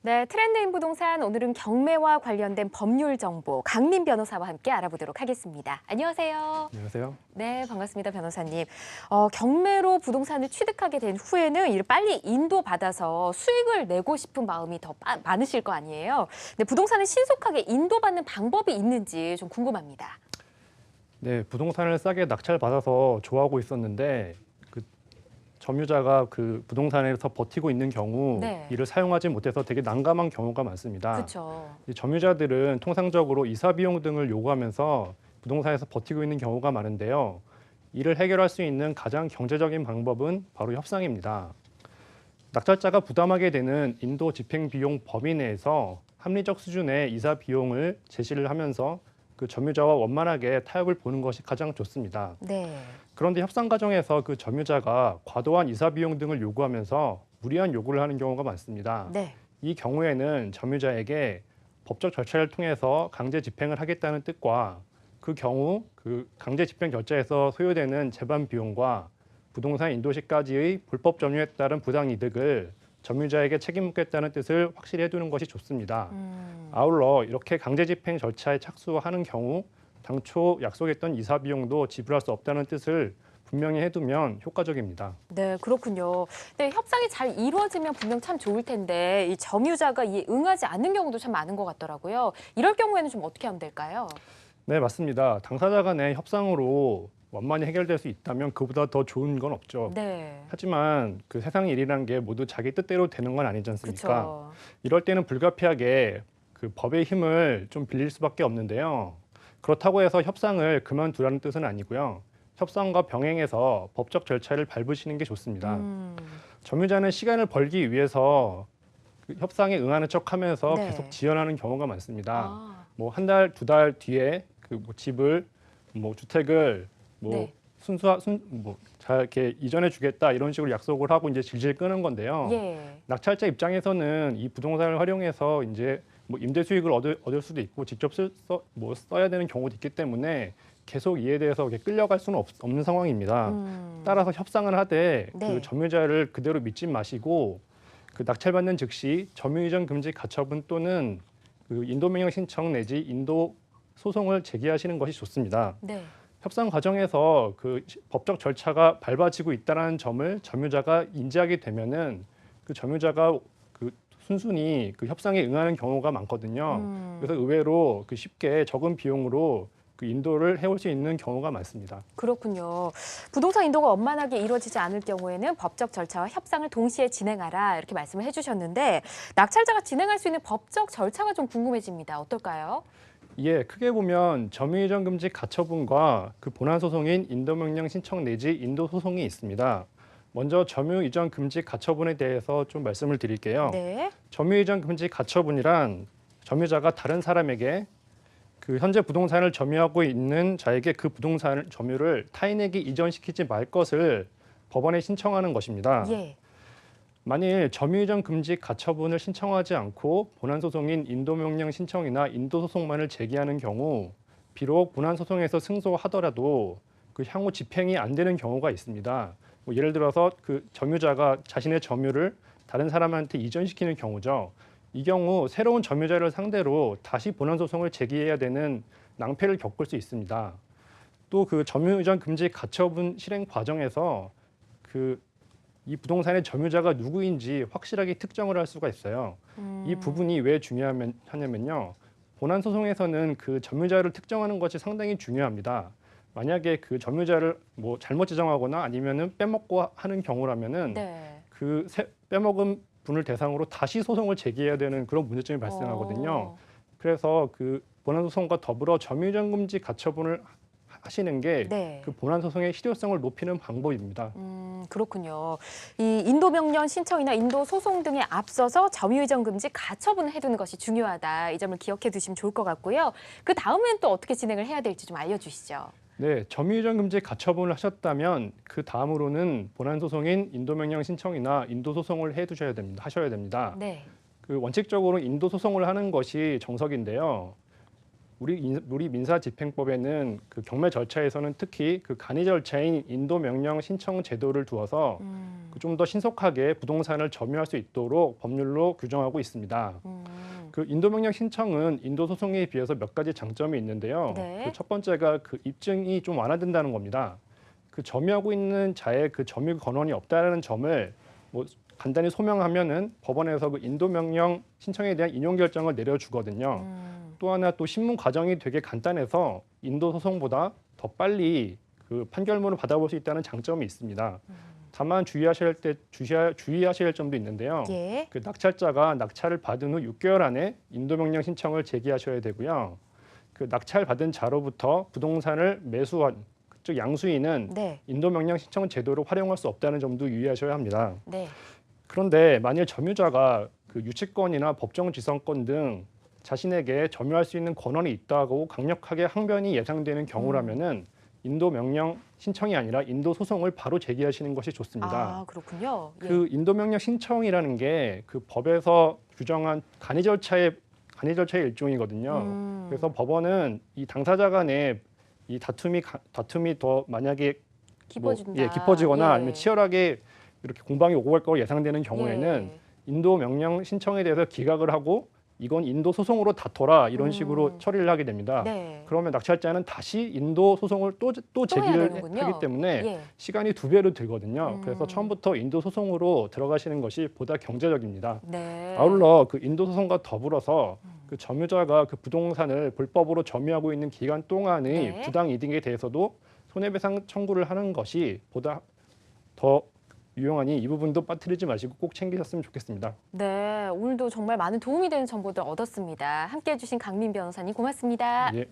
네, 트렌드인 부동산 오늘은 경매와 관련된 법률 정보 강민 변호사와 함께 알아보도록 하겠습니다. 안녕하세요. 안녕하세요. 네, 반갑습니다, 변호사님. 경매로 부동산을 취득하게 된 후에는 이를 빨리 인도받아서 수익을 내고 싶은 마음이 더 많으실 거 아니에요. 근데 부동산을 신속하게 인도받는 방법이 있는지 좀 궁금합니다. 네, 부동산을 싸게 낙찰받아서 좋아하고 있었는데 그 점유자가 그 부동산에서 버티고 있는 경우 네. 이를 사용하지 못해서 되게 난감한 경우가 많습니다. 그렇죠. 이 점유자들은 통상적으로 이사 비용 등을 요구하면서 부동산에서 버티고 있는 경우가 많은데요. 이를 해결할 수 있는 가장 경제적인 방법은 바로 협상입니다. 낙찰자가 부담하게 되는 인도 집행 비용 범위 내에서 합리적 수준의 이사 비용을 제시를 하면서 그 점유자와 원만하게 타협을 보는 것이 가장 좋습니다. 네. 그런데 협상 과정에서 그 점유자가 과도한 이사 비용 등을 요구하면서 무리한 요구를 하는 경우가 많습니다. 네. 이 경우에는 점유자에게 법적 절차를 통해서 강제 집행을 하겠다는 뜻과 그 경우 그 강제 집행 절차에서 소요되는 재반 비용과 부동산 인도 시까지의 불법 점유에 따른 부당 이득을 점유자에게 책임 묻겠다는 뜻을 확실히 해두는 것이 좋습니다. 아울러 이렇게 강제 집행 절차에 착수하는 경우 당초 약속했던 이사 비용도 지불할 수 없다는 뜻을 분명히 해두면 효과적입니다. 네, 그렇군요. 네, 협상이 잘 이루어지면 분명 참 좋을 텐데 이 점유자가 이에 응하지 않는 경우도 참 많은 것 같더라고요. 이럴 경우에는 좀 어떻게 하면 될까요? 네, 맞습니다. 당사자 간의 협상으로 원만히 해결될 수 있다면 그보다 더 좋은 건 없죠. 네, 하지만 그 세상 일이란 게 모두 자기 뜻대로 되는 건 아니지 않습니까? 그렇죠. 이럴 때는 불가피하게 그 법의 힘을 좀 빌릴 수밖에 없는데요. 그렇다고 해서 협상을 그만두라는 뜻은 아니고요. 협상과 병행해서 법적 절차를 밟으시는 게 좋습니다. 점유자는 시간을 벌기 위해서 그 협상에 응하는 척하면서 네. 계속 지연하는 경우가 많습니다. 아, 뭐 한 달, 두 달 뒤에 그 뭐 집을 뭐 주택을 뭐 네. 잘 이렇게 이전해 주겠다 이런 식으로 약속을 하고 이제 질질 끄는 건데요. 예, 낙찰자 입장에서는 이 부동산을 활용해서 이제 뭐 임대 수익을 얻을 수도 있고 직접 써야 되는 경우도 있기 때문에 계속 이에 대해서 이렇게 끌려갈 수는 없는 상황입니다. 따라서 협상을 하되 네. 그 점유자를 그대로 믿지 마시고 그 낙찰받는 즉시 점유이전 금지 가처분 또는 그 인도명령 신청 내지 인도 소송을 제기하시는 것이 좋습니다. 네. 협상 과정에서 그 법적 절차가 밟아지고 있다는 점을 점유자가 인지하게 되면은 그 점유자가 그 순순히 그 협상에 응하는 경우가 많거든요. 그래서 의외로 그 쉽게 적은 비용으로 그 인도를 해올 수 있는 경우가 많습니다. 그렇군요. 부동산 인도가 원만하게 이루어지지 않을 경우에는 법적 절차와 협상을 동시에 진행하라 이렇게 말씀을 해주셨는데 낙찰자가 진행할 수 있는 법적 절차가 좀 궁금해집니다. 어떨까요? 예, 크게 보면 점유이전 금지 가처분과 그 본안 소송인 인도명령 신청 내지 인도 소송이 있습니다. 먼저 점유이전 금지 가처분에 대해서 좀 말씀을 드릴게요. 네. 점유이전 금지 가처분이란 점유자가 다른 사람에게 그 현재 부동산을 점유하고 있는 자에게 그 부동산 점유를 타인에게 이전시키지 말 것을 법원에 신청하는 것입니다. 예. 만일 점유이전 금지 가처분을 신청하지 않고 본안소송인 인도명령 신청이나 인도소송만을 제기하는 경우 비록 본안소송에서 승소하더라도 그 향후 집행이 안 되는 경우가 있습니다. 뭐 예를 들어서 그 점유자가 자신의 점유를 다른 사람한테 이전시키는 경우죠. 이 경우 새로운 점유자를 상대로 다시 본안소송을 제기해야 되는 낭패를 겪을 수 있습니다. 또 그 점유이전 금지 가처분 실행 과정에서 그 이 부동산의 점유자가 누구인지 확실하게 특정을 할 수가 있어요. 이 부분이 왜 중요하냐면요. 본안 소송에서는 그 점유자를 특정하는 것이 상당히 중요합니다. 만약에 그 점유자를 뭐 잘못 지정하거나 아니면은 빼먹고 하는 경우라면은 네. 그 빼먹은 분을 대상으로 다시 소송을 제기해야 되는 그런 문제점이 발생하거든요. 어, 그래서 그 본안 소송과 더불어 점유이전 금지 가처분을 하시는 게 네. 그 본안 소송의 실효성을 높이는 방법입니다. 그렇군요. 이 인도 명령 신청이나 인도 소송 등에 앞서서 점유이전 금지 가처분을 해두는 것이 중요하다. 이 점을 기억해 두시면 좋을 것 같고요. 그 다음엔 또 어떻게 진행을 해야 될지 좀 알려주시죠. 네, 점유이전 금지 가처분을 하셨다면 그 다음으로는 본안 소송인 인도 명령 신청이나 인도 소송을 하셔야 됩니다. 네. 그 원칙적으로 인도 소송을 하는 것이 정석인데요. 우리 민사집행법에는 그 경매 절차에서는 특히 그 간이 절차인 인도명령 신청 제도를 두어서 좀 더 신속하게 부동산을 점유할 수 있도록 법률로 규정하고 있습니다. 그 인도명령 신청은 인도소송에 비해서 몇 가지 장점이 있는데요. 네. 그 첫 번째가 그 입증이 좀 완화된다는 겁니다. 그 점유하고 있는 자의 그 점유 권한이 없다는 점을 뭐 간단히 소명하면은 법원에서 그 인도명령 신청에 대한 인용 결정을 내려주거든요. 또 하나 또 신문 과정이 되게 간단해서 인도 소송보다 더 빨리 그 판결문을 받아볼 수 있다는 장점이 있습니다. 다만 주의하셔야 할 점도 있는데요. 예. 그 낙찰자가 낙찰을 받은 후 6개월 안에 인도명령 신청을 제기하셔야 되고요. 그 낙찰 받은 자로부터 부동산을 매수한 즉 양수인은 네. 인도명령 신청 제도를 활용할 수 없다는 점도 유의하셔야 합니다. 네. 그런데 만일 점유자가 그 유치권이나 법정지성권 등 자신에게 점유할 수 있는 권한이 있다고 강력하게 항변이 예상되는 경우라면은 인도 명령 신청이 아니라 인도 소송을 바로 제기하시는 것이 좋습니다. 아, 그렇군요. 예. 그 인도 명령 신청이라는 게 그 법에서 규정한 간이 절차의 일종이거든요. 그래서 법원은 이 당사자 간의 이 다툼이 더 만약에 깊어진다. 깊어지거나 예. 아니면 치열하게 이렇게 공방이 오고 갈 거로 예상되는 경우에는 예. 인도 명령 신청에 대해서 기각을 하고 이건 인도 소송으로 다퉈라 이런 식으로 처리를 하게 됩니다. 네. 그러면 낙찰자는 다시 인도 소송을 또 해야 제기를 되는군요. 하기 때문에 예. 시간이 2배로 들거든요. 그래서 처음부터 인도 소송으로 들어가시는 것이 보다 경제적입니다. 네. 아울러 그 인도 소송과 더불어서 그 점유자가 그 부동산을 불법으로 점유하고 있는 기간 동안의 네. 부당 이득에 대해서도 손해배상 청구를 하는 것이 보다 더 유용하니 이 부분도 빠뜨리지 마시고 꼭 챙기셨으면 좋겠습니다. 네, 오늘도 정말 많은 도움이 되는 정보들 얻었습니다. 함께해 주신 강민 변호사님 고맙습니다. 예.